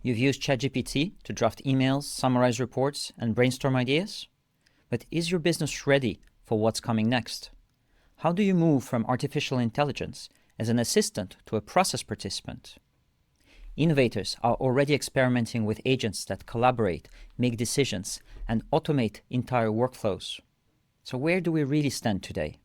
You've used ChatGPT to draft emails, summarize reports, and brainstorm ideas? But is your business ready for what's coming next? How do you move from artificial intelligence as an assistant to a process participant? Innovators are already experimenting with agents that collaborate, make decisions, and automate entire workflows. So where do we really stand today?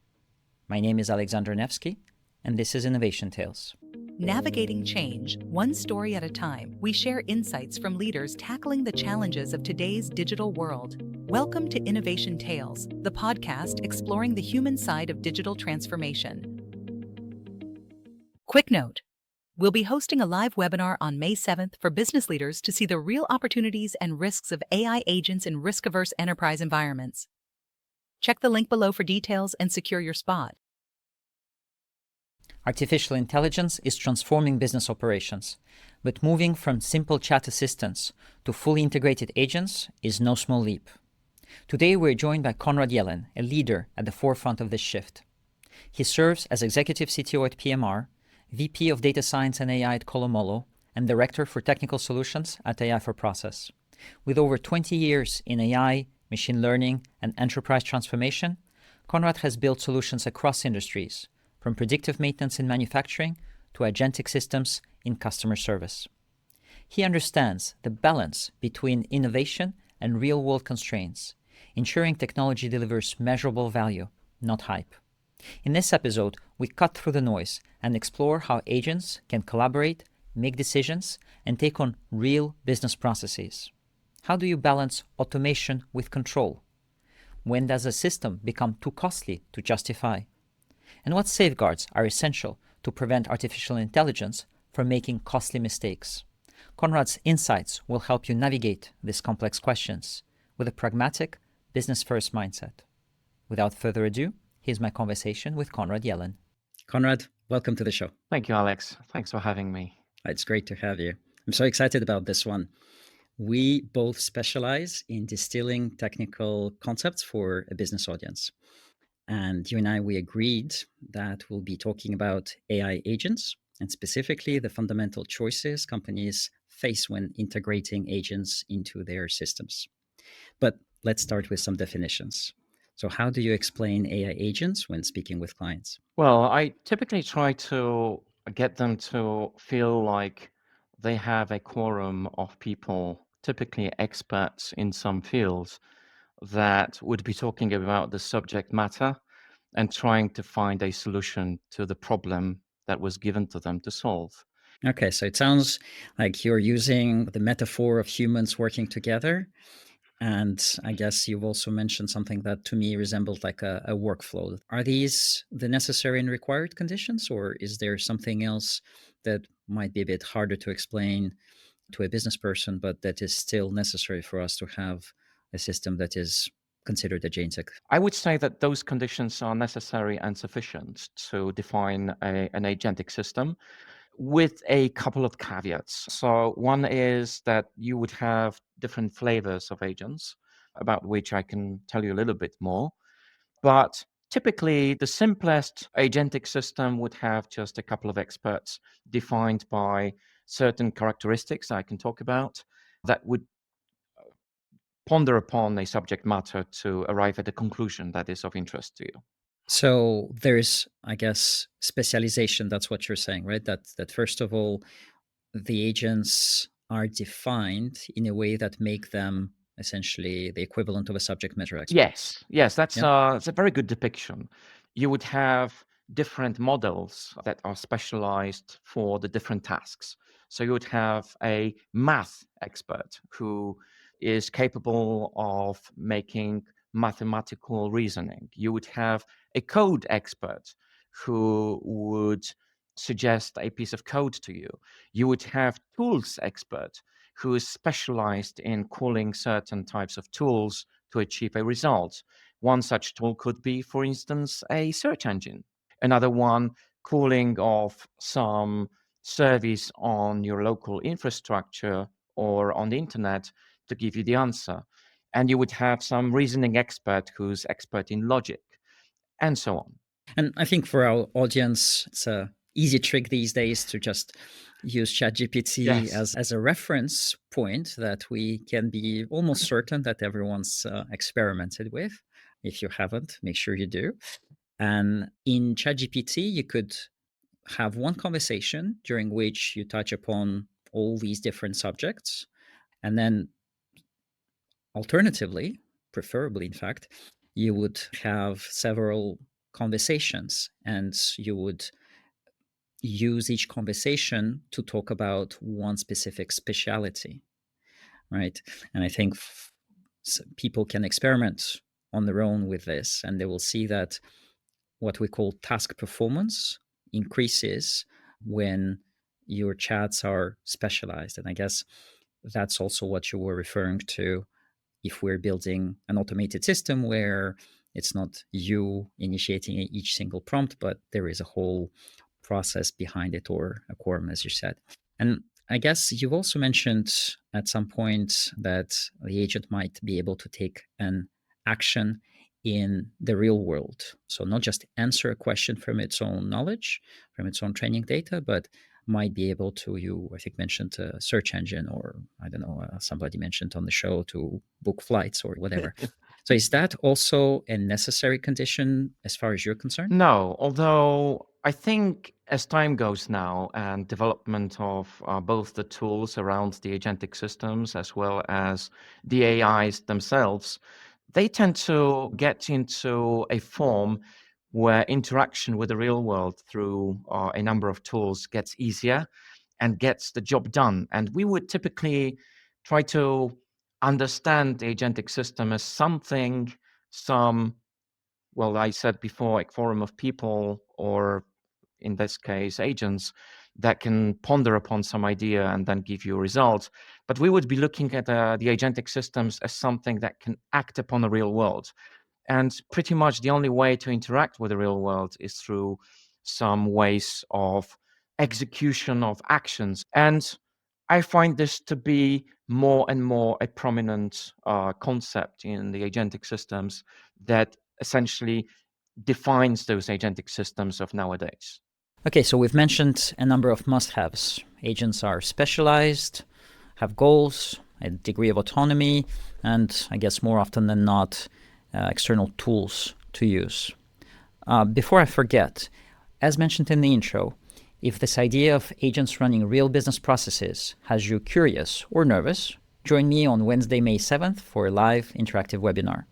My name is Alexandre Nevski, and this is Innovation Tales. Navigating change, one story at a time, we share insights from leaders tackling the challenges of today's digital world. Welcome to Innovation Tales, the podcast exploring the human side of digital transformation. Quick note, we'll be hosting a live webinar on May 7th for business leaders to see the real opportunities and risks of AI agents in risk-averse enterprise environments. Check the link below for details and secure your spot. Artificial intelligence is transforming business operations, but moving from simple chat assistants to fully integrated agents is no small leap. Today we're joined by Konrad Jeleń, a leader at the forefront of this shift. He serves as Executive CTO at PMR, VP of Data Science and AI at Kolomolo, and Director for Technical Solutions at AI for Process. With over 20 years in AI, machine learning, and enterprise transformation, Konrad has built solutions across industries, from predictive maintenance in manufacturing to agentic systems in customer service. He understands the balance between innovation and real-world constraints, ensuring technology delivers measurable value, not hype. In this episode, we cut through the noise and explore how agents can collaborate, make decisions, and take on real business processes. How do you balance automation with control? When does a system become too costly to justify? And what safeguards are essential to prevent artificial intelligence from making costly mistakes? Konrad's insights will help you navigate these complex questions with a pragmatic, business-first mindset. Without further ado, here's my conversation with Konrad Jeleń. Konrad, welcome to the show. Thank you, Alex. Thanks for having me. It's great to have you. I'm so excited about this one. We both specialize in distilling technical concepts for a business audience. And you and I, we agreed that we'll be talking about AI agents and specifically the fundamental choices companies face when integrating agents into their systems. But let's start with some definitions. So how do you explain AI agents when speaking with clients? Well, I typically try to get them to feel like they have a quorum of people, typically experts in some fields, that would be talking about the subject matter and trying to find a solution to the problem that was given to them to solve. Okay, so it sounds like you're using the metaphor of humans working together. And I guess you've also mentioned something that to me resembled like a workflow. Are these the necessary and required conditions, or is there something else that might be a bit harder to explain to a business person, but that is still necessary for us to have a system that is considered agentic? I would say that those conditions are necessary and sufficient to define an agentic system, with a couple of caveats. So one is that you would have different flavors of agents, about which I can tell you a little bit more. But typically, the simplest agentic system would have just a couple of experts defined by certain characteristics I can talk about that would ponder upon a subject matter to arrive at a conclusion that is of interest to you. So there's, I guess, specialization. That's what you're saying, right? That first of all, the agents are defined in a way that make them essentially the equivalent of a subject matter expert. Yes, that's Yeah. it's a very good depiction. You would have different models that are specialized for the different tasks. So you would have a math expert who is capable of making mathematical reasoning. You would have a code expert who would suggest a piece of code to you. You would have tools expert who is specialized in calling certain types of tools to achieve a result. One such tool could be, for instance, a search engine. Another one, calling of some service on your local infrastructure or on the internet to give you the answer. And you would have some reasoning expert who's expert in logic, and so on. And I think for our audience, it's a easy trick these days to just use ChatGPT Yes. as a reference point that we can be almost certain that everyone's experimented with. If you haven't, make sure you do. And in ChatGPT, you could have one conversation during which you touch upon all these different subjects. And then, alternatively, preferably, in fact, you would have several conversations and you would use each conversation to talk about one specific speciality, right? And I think people can experiment on their own with this, and they will see that what we call task performance increases when your chats are specialized. And I guess that's also what you were referring to if we're building an automated system where it's not you initiating each single prompt, but there is a whole process behind it, or a quorum, as you said. And I guess you've also mentioned at some point that the agent might be able to take an action in the real world. So not just answer a question from its own knowledge, from its own training data, but might be able to, you, I think, mentioned a search engine, or I don't know, somebody mentioned on the show to book flights or whatever. So is that also a necessary condition as far as you're concerned? No, although I think as time goes now and development of both the tools around the agentic systems as well as the AIs themselves, they tend to get into a form where interaction with the real world through a number of tools gets easier and gets the job done. And we would typically try to understand the agentic system as something, well, I said before, like forum of people, or in this case, agents that can ponder upon some idea and then give you a result. But we would be looking at the agentic systems as something that can act upon the real world. And pretty much the only way to interact with the real world is through some ways of execution of actions. And I find this to be more and more a prominent concept in the agentic systems that essentially defines those agentic systems of nowadays. Okay, so we've mentioned a number of must-haves. Agents are specialized, have goals, a degree of autonomy, and I guess more often than not, external tools to use. Before I forget, as mentioned in the intro, if this idea of agents running real business processes has you curious or nervous, join me on Wednesday, May 7th for a live interactive webinar.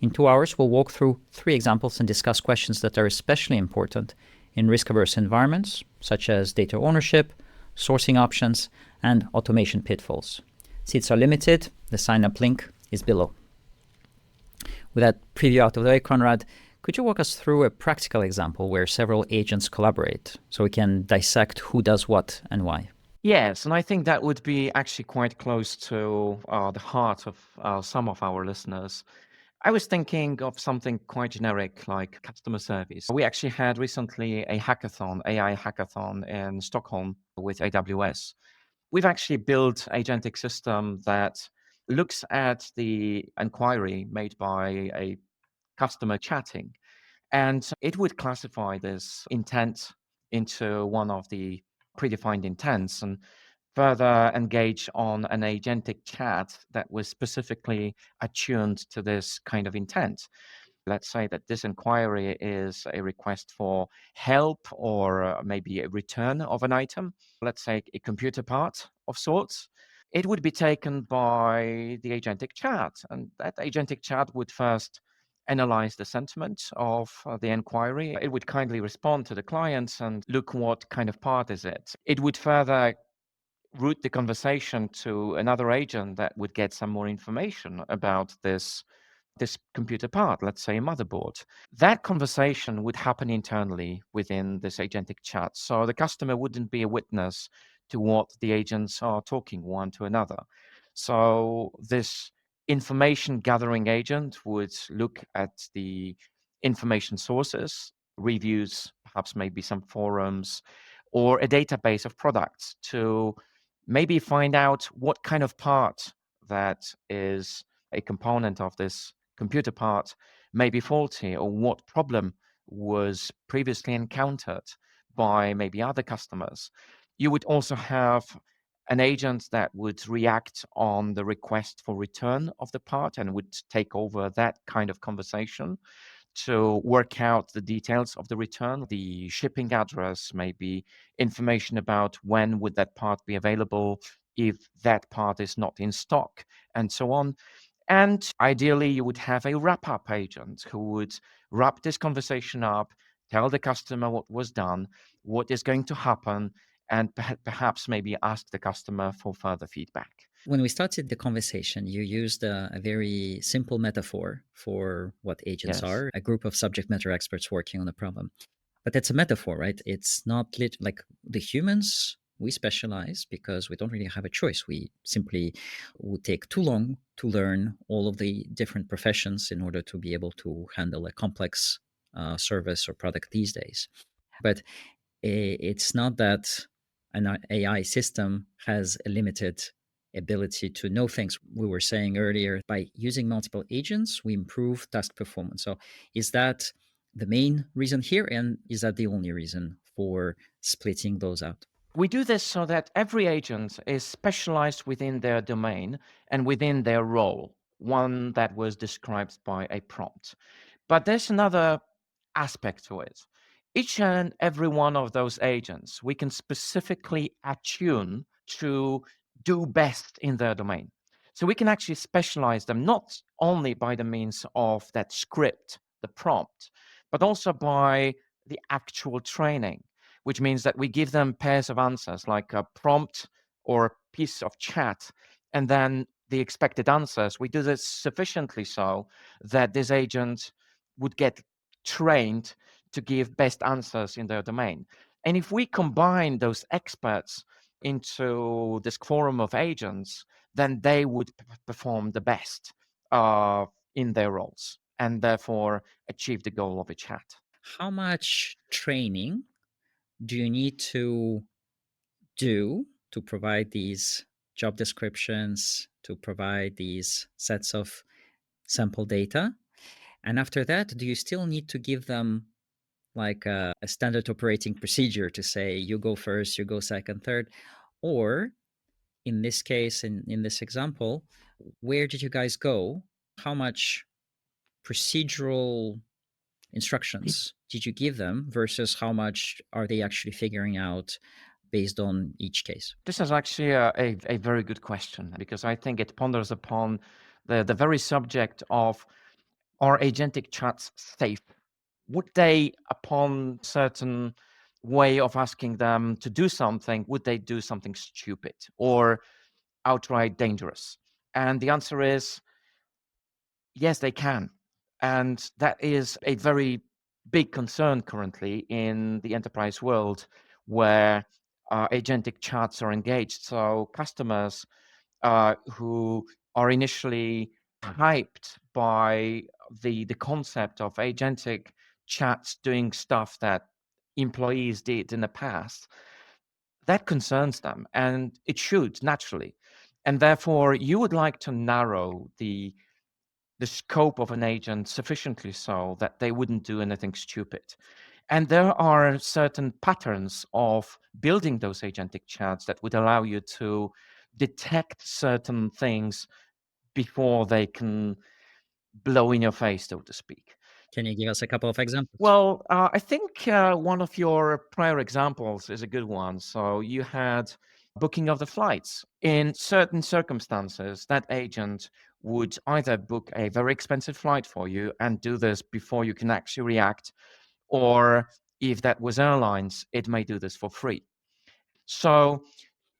In 2 hours, we'll walk through 3 examples and discuss questions that are especially important in risk-averse environments, such as data ownership, sourcing options, and automation pitfalls. Seats are limited. The sign-up link is below. With that preview out of the way, Konrad, could you walk us through a practical example where several agents collaborate so we can dissect who does what and why? Yes, and I think that would be actually quite close to the heart of some of our listeners. I was thinking of something quite generic like customer service. We actually had recently a hackathon, AI hackathon in Stockholm with AWS. We've actually built an agentic system that looks at the inquiry made by a customer chatting, and it would classify this intent into one of the predefined intents and further engage on an agentic chat that was specifically attuned to this kind of intent. Let's say that this inquiry is a request for help or maybe a return of an item, let's say a computer part of sorts. It would be taken by the agentic chat, and that agentic chat would first analyze the sentiment of the inquiry. It would kindly respond to the client and look what kind of part is it. It would further route the conversation to another agent that would get some more information about this computer part, let's say a motherboard. That conversation would happen internally within this agentic chat. So the customer wouldn't be a witness to what the agents are talking one to another. So this information gathering agent would look at the information sources, reviews, perhaps maybe some forums, or a database of products to maybe find out what kind of part that is a component of this computer part may be faulty, or what problem was previously encountered by maybe other customers. You would also have an agent that would react on the request for return of the part and would take over that kind of conversation to work out the details of the return, the shipping address, maybe information about when would that part be available if that part is not in stock, and so on. And ideally, you would have a wrap up agent who would wrap this conversation up, tell the customer what was done, what is going to happen, and perhaps maybe ask the customer for further feedback. When we started the conversation, you used a very simple metaphor for what agents Yes. are, a group of subject matter experts working on a problem. But that's a metaphor, right? It's not like the humans, we specialize because we don't really have a choice. We simply would take too long to learn all of the different professions in order to be able to handle a complex service or product these days. But it's not that an AI system has a limited ability to know things. We were saying earlier, by using multiple agents, we improve task performance. So is that the main reason here? And is that the only reason for splitting those out? We do this so that every agent is specialized within their domain and within their role, one that was described by a prompt. But there's another aspect to it. Each and every one of those agents, we can specifically attune to do best in their domain. So we can actually specialize them not only by the means of that script, the prompt, but also by the actual training, which means that we give them pairs of answers like a prompt or a piece of chat, and then the expected answers. We do this sufficiently so that this agent would get trained to give best answers in their domain. And if we combine those experts into this quorum of agents, then they would perform the best in their roles and therefore achieve the goal of a chat. How much training do you need to do to provide these job descriptions, to provide these sets of sample data? And after that, do you still need to give them like a standard operating procedure to say, you go first, you go second, third? Or in this case, in this example, where did you guys go? How much procedural instructions did you give them versus how much are they actually figuring out based on each case? This is actually a very good question because I think it ponders upon the very subject of, are agentic chats safe? Would they, upon certain way of asking them to do something, would they do something stupid or outright dangerous? And the answer is yes, they can. And that is a very big concern currently in the enterprise world where agentic chats are engaged. So customers who are initially hyped by the concept of agentic chats doing stuff that employees did in the past, that concerns them, and it should naturally. And therefore, you would like to narrow the scope of an agent sufficiently so that they wouldn't do anything stupid. And there are certain patterns of building those agentic chats that would allow you to detect certain things before they can blow in your face, so to speak. Can you give us a couple of examples? Well, I think one of your prior examples is a good one. So you had booking of the flights. In certain circumstances, that agent would either book a very expensive flight for you and do this before you can actually react, or if that was airlines, it may do this for free. So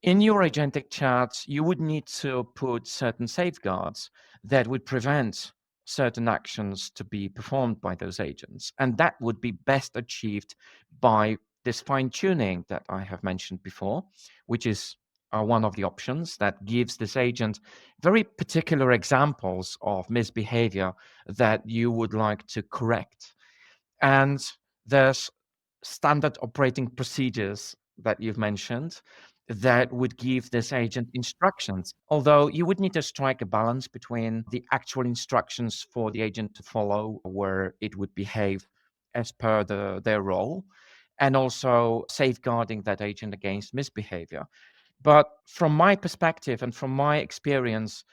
in your agentic chats, you would need to put certain safeguards that would prevent certain actions to be performed by those agents. And that would be best achieved by this fine tuning that I have mentioned before, which is one of the options that gives this agent very particular examples of misbehavior that you would like to correct. And there's standard operating procedures that you've mentioned that would give this agent instructions. Although you would need to strike a balance between the actual instructions for the agent to follow, where it would behave as per their role, and also safeguarding that agent against misbehavior. But from my perspective and from my experience,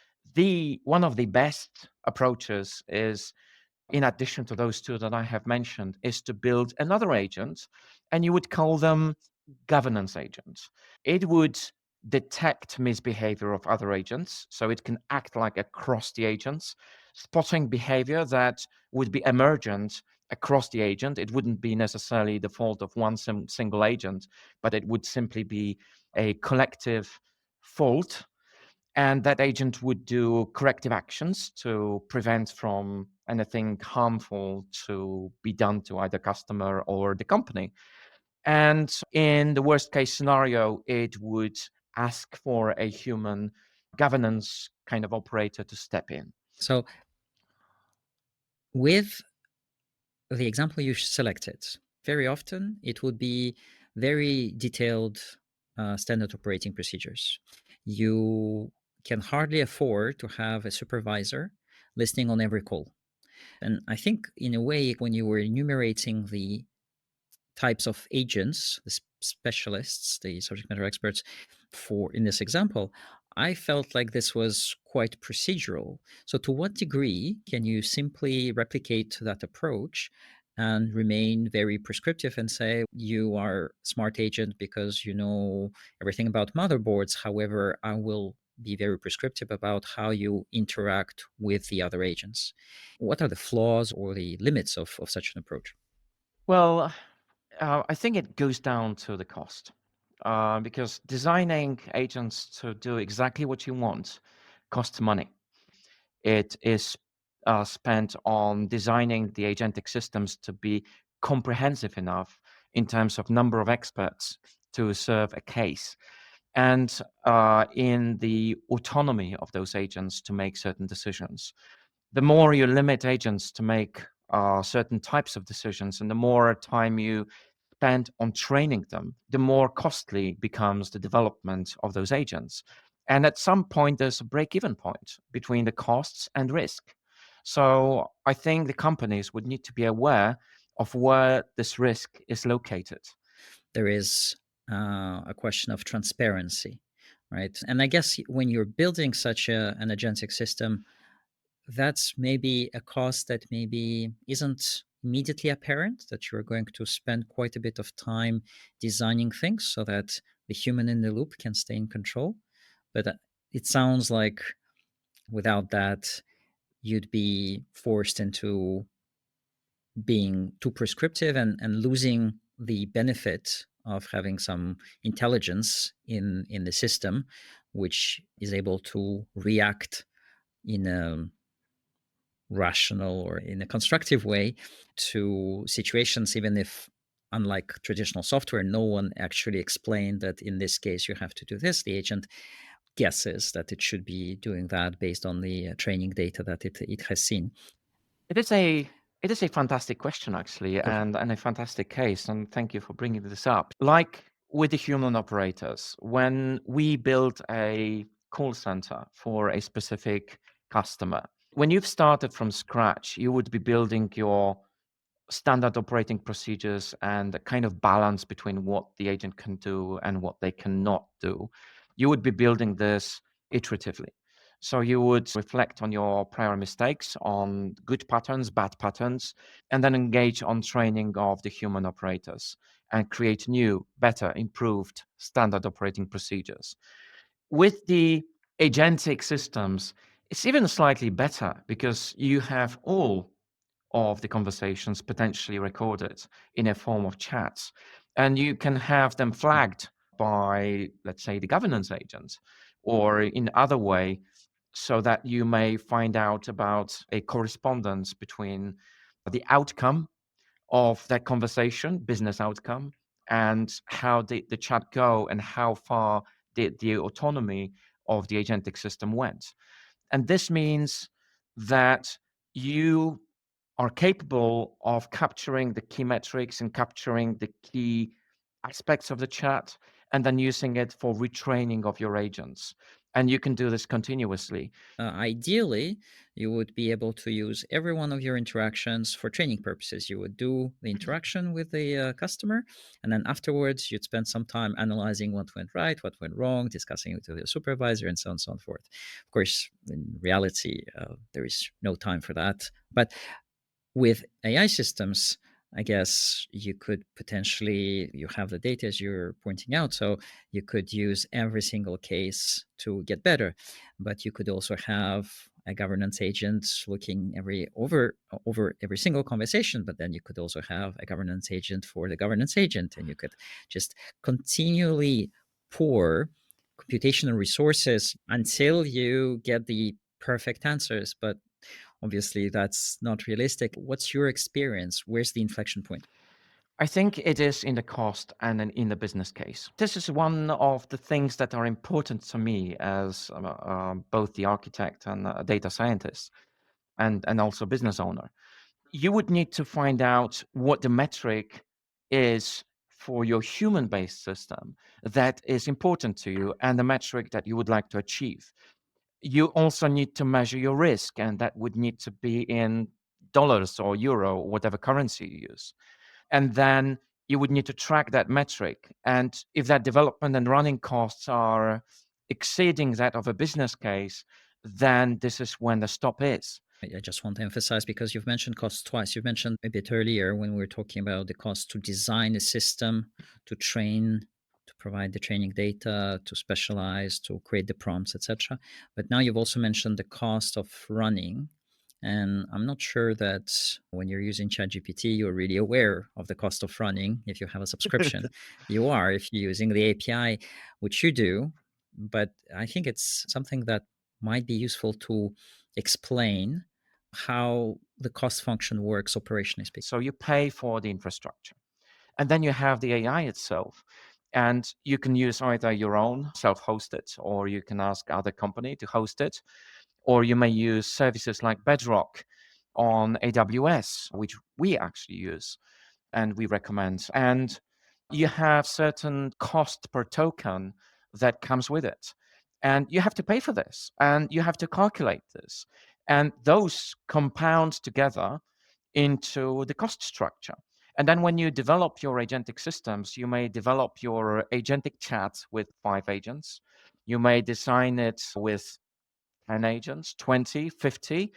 one of the best approaches is, in addition to those two that I have mentioned, is to build another agent, and you would call them governance agents. It would detect misbehavior of other agents, so it can act like across the agents, spotting behavior that would be emergent across the agent. It wouldn't be necessarily the fault of one single agent, but it would simply be a collective fault, and that agent would do corrective actions to prevent from anything harmful to be done to either customer or the company. And in the worst case scenario, it would ask for a human governance kind of operator to step in. So, with the example you selected, very often it would be very detailed standard operating procedures. You can hardly afford to have a supervisor listening on every call. And I think, in a way, when you were enumerating the types of agents, the specialists, the subject matter experts, for in this example, I felt like this was quite procedural. So, to what degree can you simply replicate that approach and remain very prescriptive and say you are a smart agent because you know everything about motherboards? However, I will be very prescriptive about how you interact with the other agents. What are the flaws or the limits of such an approach? Well, I think it goes down to the cost, because designing agents to do exactly what you want costs money. It is spent on designing the agentic systems to be comprehensive enough in terms of number of experts to serve a case, and in the autonomy of those agents to make certain decisions. The more you limit agents to make certain types of decisions, and the more time you spend on training them, the more costly becomes the development of those agents. And at some point, there's a break-even point between the costs and risk. So I think the companies would need to be aware of where this risk is located. There is a question of transparency, right? And I guess when you're building such an agentic system, that's maybe a cost that maybe isn't immediately apparent, that you're going to spend quite a bit of time designing things so that the human in the loop can stay in control. But it sounds like without that, you'd be forced into being too prescriptive and losing the benefit of having some intelligence in the system, which is able to react in a rational or in a constructive way to situations, even if, unlike traditional software, no one actually explained that in this case you have to do this. The agent guesses that it should be doing that based on the training data that it has seen. It is a it is a fantastic question, actually, Good. and a fantastic case, and thank you for bringing this up. Like with the human operators, when we build a call center for a specific customer, when you've started from scratch, you would be building your standard operating procedures and a kind of balance between what the agent can do and what they cannot do. You would be building this iteratively. So you would reflect on your prior mistakes, on good patterns, bad patterns, and then engage on training of the human operators and create new, better, improved standard operating procedures. With the agentic systems, it's even slightly better because you have all of the conversations potentially recorded in a form of chats. And you can have them flagged by, let's say, the governance agent or in other way, so that you may find out about a correspondence between the outcome of that conversation, business outcome, and how the chat go and how far the autonomy of the agentic system went. And this means that you are capable of capturing the key metrics and capturing the key aspects of the chat and then using it for retraining of your agents. And you can do this continuously. Ideally, you would be able to use every one of your interactions for training purposes. You would do the interaction with the customer, and then afterwards, you'd spend some time analyzing what went right, what went wrong, discussing it with your supervisor, and so on and so forth. Of course, in reality, there is no time for that. But with AI systems, I guess you could potentially, you have the data as you're pointing out, so you could use every single case to get better. But you could also have a governance agent looking over every single conversation, but then you could also have a governance agent for the governance agent, and you could just continually pour computational resources until you get the perfect answers. But obviously, that's not realistic. What's your experience? Where's the inflection point? I think it is in the cost and in the business case. This is one of the things that are important to me as both the architect and a data scientist and also business owner. You would need to find out what the metric is for your human-based system that is important to you and the metric that you would like to achieve. You also need to measure your risk, and that would need to be in dollars or euro, or whatever currency you use. And then you would need to track that metric. And if that development and running costs are exceeding that of a business case, then this is when the stop is. I just want to emphasize, because you've mentioned costs twice. You mentioned a bit earlier when we were talking about the cost to design a system, to train, to provide the training data, to specialize, to create the prompts, etc. But now you've also mentioned the cost of running. And I'm not sure that when you're using ChatGPT, you're really aware of the cost of running if you have a subscription. You are if you're using the API, which you do. But I think it's something that might be useful to explain how the cost function works operationally speaking. So you pay for the infrastructure. And then you have the AI itself. And you can use either your own self-hosted, or you can ask other company to host it, or you may use services like Bedrock on AWS, which we actually use and we recommend. And you have certain cost per token that comes with it. And you have to pay for this and you have to calculate this. And those compound together into the cost structure. And then when you develop your agentic systems, you may develop your agentic chat with 5 agents. You may design it with 10 agents, 20, 50.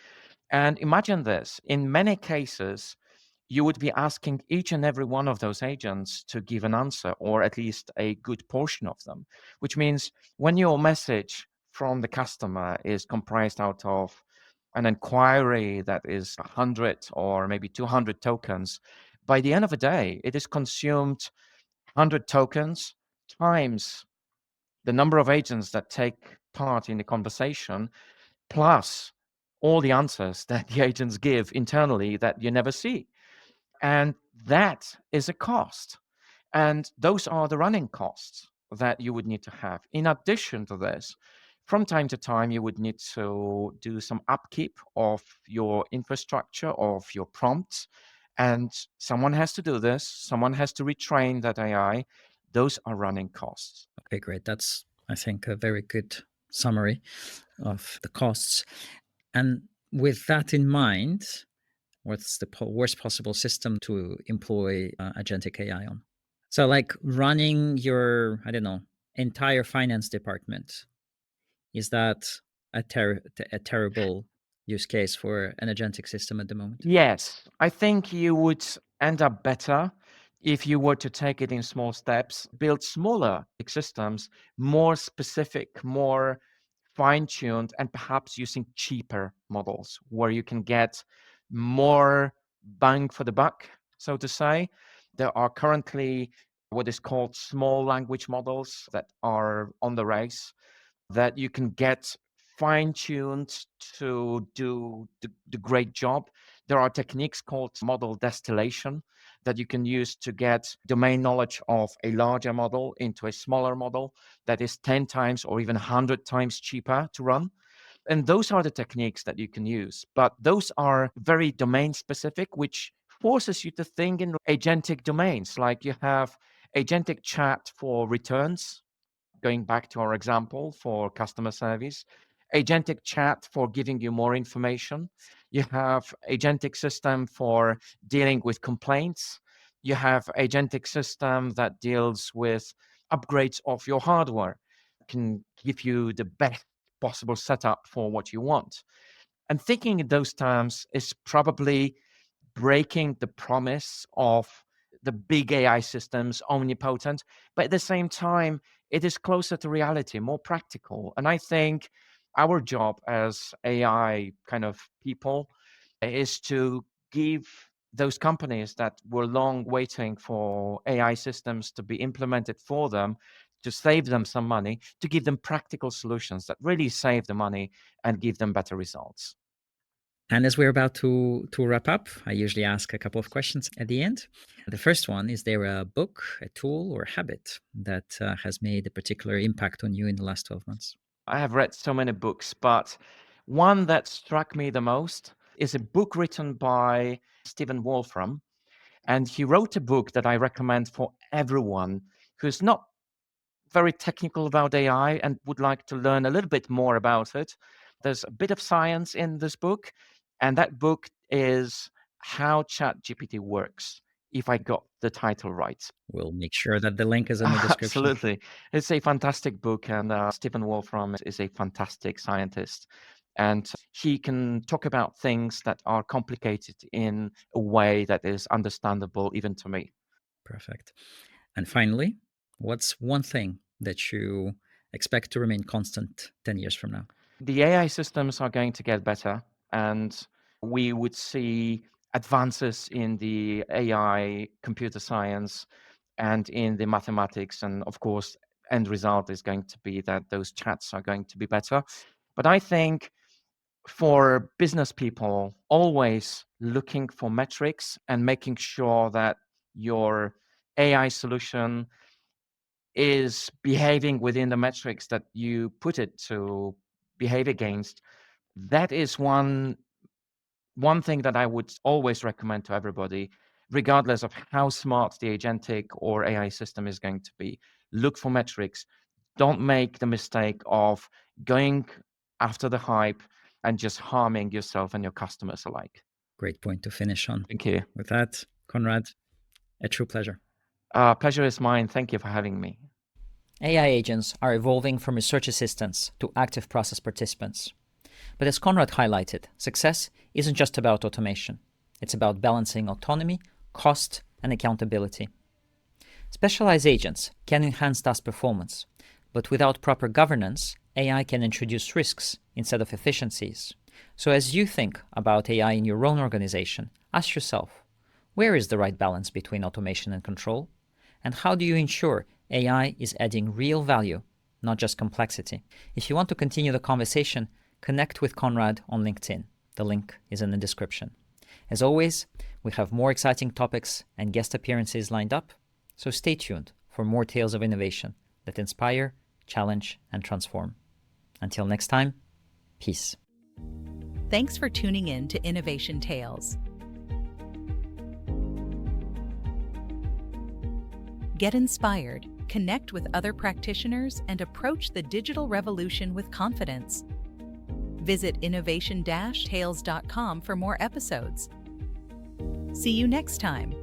And imagine this, in many cases, you would be asking each and every one of those agents to give an answer, or at least a good portion of them, which means when your message from the customer is comprised out of an inquiry that is 100 or maybe 200 tokens, by the end of the day, it is consumed 100 tokens times the number of agents that take part in the conversation, plus all the answers that the agents give internally that you never see. And that is a cost. And those are the running costs that you would need to have. In addition to this, from time to time, you would need to do some upkeep of your infrastructure, of your prompts. And someone has to do this, someone has to retrain that AI. Those are running costs. Okay, great. That's, I think, a very good summary of the costs. And with that in mind, what's the worst possible system to employ agentic AI on? So, like running your, I don't know, entire finance department, is that a terrible use case for an agentic system at the moment? Yes, I think you would end up better if you were to take it in small steps, build smaller systems, more specific, more fine-tuned, and perhaps using cheaper models where you can get more bang for the buck, so to say. There are currently what is called small language models that are on the race that you can get fine-tuned to do the great job. There are techniques called model distillation that you can use to get domain knowledge of a larger model into a smaller model that is 10 times or even 100 times cheaper to run. And those are the techniques that you can use. But those are very domain specific, which forces you to think in agentic domains. Like you have agentic chat for returns, going back to our example for customer service, agentic chat for giving you more information. You have agentic system for dealing with complaints. You have agentic system that deals with upgrades of your hardware, can give you the best possible setup for what you want. And thinking in those terms is probably breaking the promise of the big AI systems, omnipotent, but at the same time, it is closer to reality, more practical. And I think our job as AI kind of people is to give those companies that were long waiting for AI systems to be implemented for them, to save them some money, to give them practical solutions that really save the money and give them better results. And as we're about to wrap up, I usually ask a couple of questions at the end. The first one, is there a book, a tool, or habit that has made a particular impact on you in the last 12 months? I have read so many books, but one that struck me the most is a book written by Stephen Wolfram. And he wrote a book that I recommend for everyone who's not very technical about AI and would like to learn a little bit more about it. There's a bit of science in this book, and that book is How ChatGPT Works, if I got the title right. We'll make sure that the link is in the description. Absolutely. It's a fantastic book, and Stephen Wolfram is a fantastic scientist. And he can talk about things that are complicated in a way that is understandable even to me. Perfect. And finally, what's one thing that you expect to remain constant 10 years from now? The AI systems are going to get better, and we would see advances in the AI, computer science, and in the mathematics. And of course, end result is going to be that those chats are going to be better. But I think for business people, always looking for metrics and making sure that your AI solution is behaving within the metrics that you put it to behave against. That is one thing that I would always recommend to everybody, regardless of how smart the agentic or AI system is going to be. Look for metrics. Don't make the mistake of going after the hype and just harming yourself and your customers alike. Great point to finish on. Thank you. With that, Konrad, a true pleasure. Pleasure is mine. Thank you for having me. AI agents are evolving from research assistants to active process participants. But as Konrad highlighted, success isn't just about automation. It's about balancing autonomy, cost, and accountability. Specialized agents can enhance task performance, but without proper governance, AI can introduce risks instead of efficiencies. So as you think about AI in your own organization, ask yourself, where is the right balance between automation and control? And how do you ensure AI is adding real value, not just complexity? If you want to continue the conversation, connect with Konrad on LinkedIn. The link is in the description. As always, we have more exciting topics and guest appearances lined up, so stay tuned for more tales of innovation that inspire, challenge, and transform. Until next time, peace. Thanks for tuning in to Innovation Tales. Get inspired, connect with other practitioners, and approach the digital revolution with confidence. Visit innovation-tales.com for more episodes. See you next time.